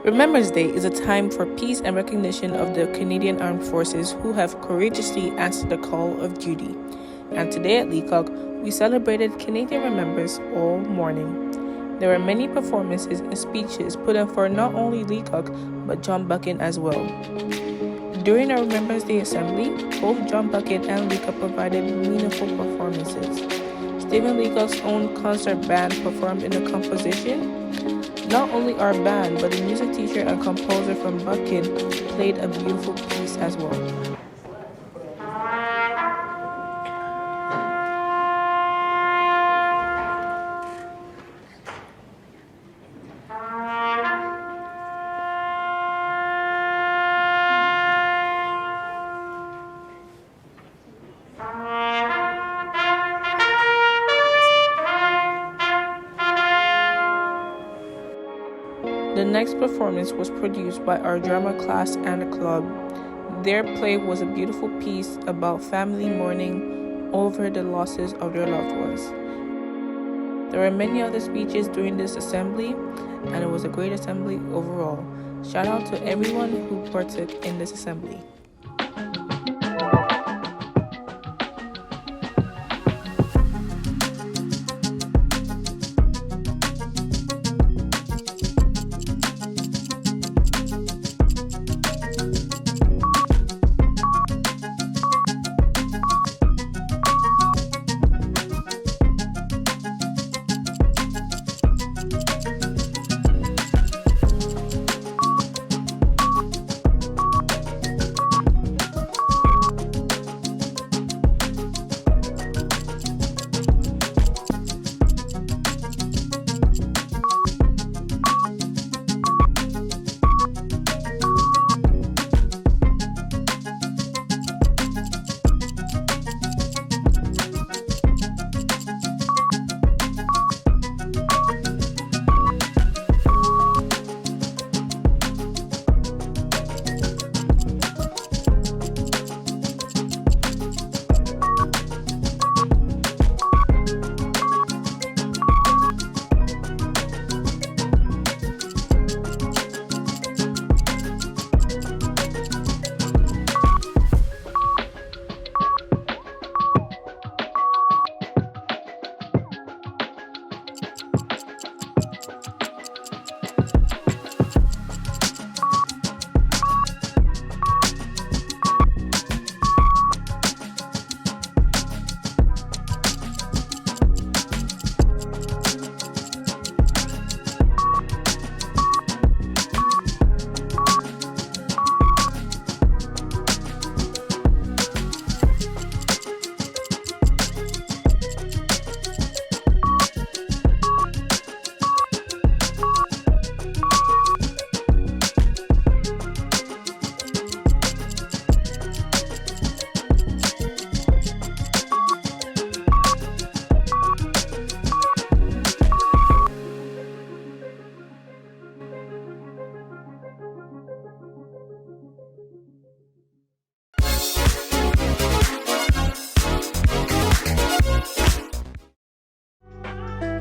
Remembrance Day is a time for peace and recognition of the Canadian Armed Forces who have courageously answered the call of duty. And today at Leacock, we celebrated Canadian Remembrance all morning. There were many performances and speeches put on for not only Leacock, but John Buchan as well. During our Remembrance Day assembly, both John Buchan and Leacock provided meaningful performances. Stephen Leacock's own concert band performed in the composition. Not only our band, but the music teacher and composer from Buchan played a beautiful piece as well. The next performance was produced by our drama class and the club. Their play was a beautiful piece about family mourning over the losses of their loved ones. There were many other speeches during this assembly, and it was a great assembly overall. Shout out to everyone who partook in this assembly.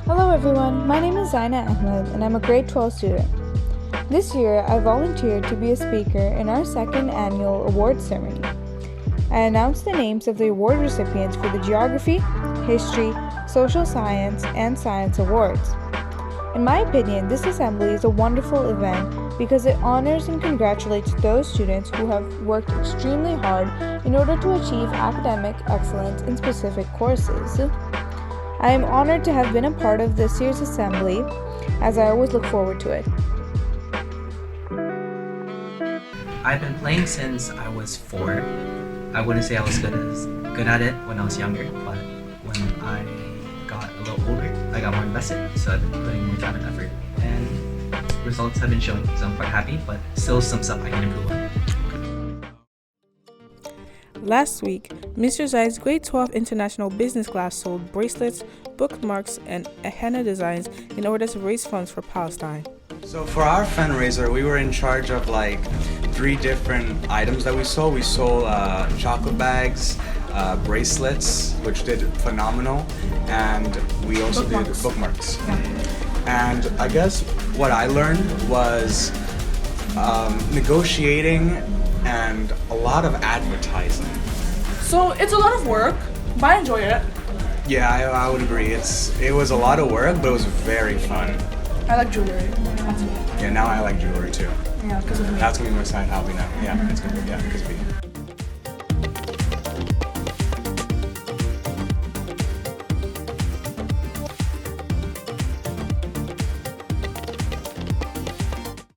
Hello everyone, my name is Zaina Ahmed and I'm a grade 12 student. This year I volunteered to be a speaker in our second annual award ceremony. I announced the names of the award recipients for the Geography, History, Social Science, and Science Awards. In my opinion, this assembly is a wonderful event because it honors and congratulates those students who have worked extremely hard in order to achieve academic excellence in specific courses. I am honored to have been a part of this year's assembly, as I always look forward to it. I've been playing since I was 4. I wouldn't say I was good at it when I was younger, but when I got a little older, I got more invested, so I've been putting more time and effort, and results have been showing, so I'm quite happy, but still some stuff I can improve on. Last week, Mr. Zai's grade 12 international business class sold bracelets, bookmarks, and henna designs in order to raise funds for Palestine. So for our fundraiser, we were in charge of like 3 different items that we sold. We sold chocolate bags, bracelets, which did phenomenal, and we also did bookmarks. And I guess what I learned was negotiating, and a lot of advertising. So it's a lot of work, but I enjoy it. Yeah, I would agree. It was a lot of work, but it was very fun. I like jewelry. That's me. Yeah, now I like jewelry too. Yeah, because of me. That's gonna be my side hobby now. Yeah, it's gonna be because of me.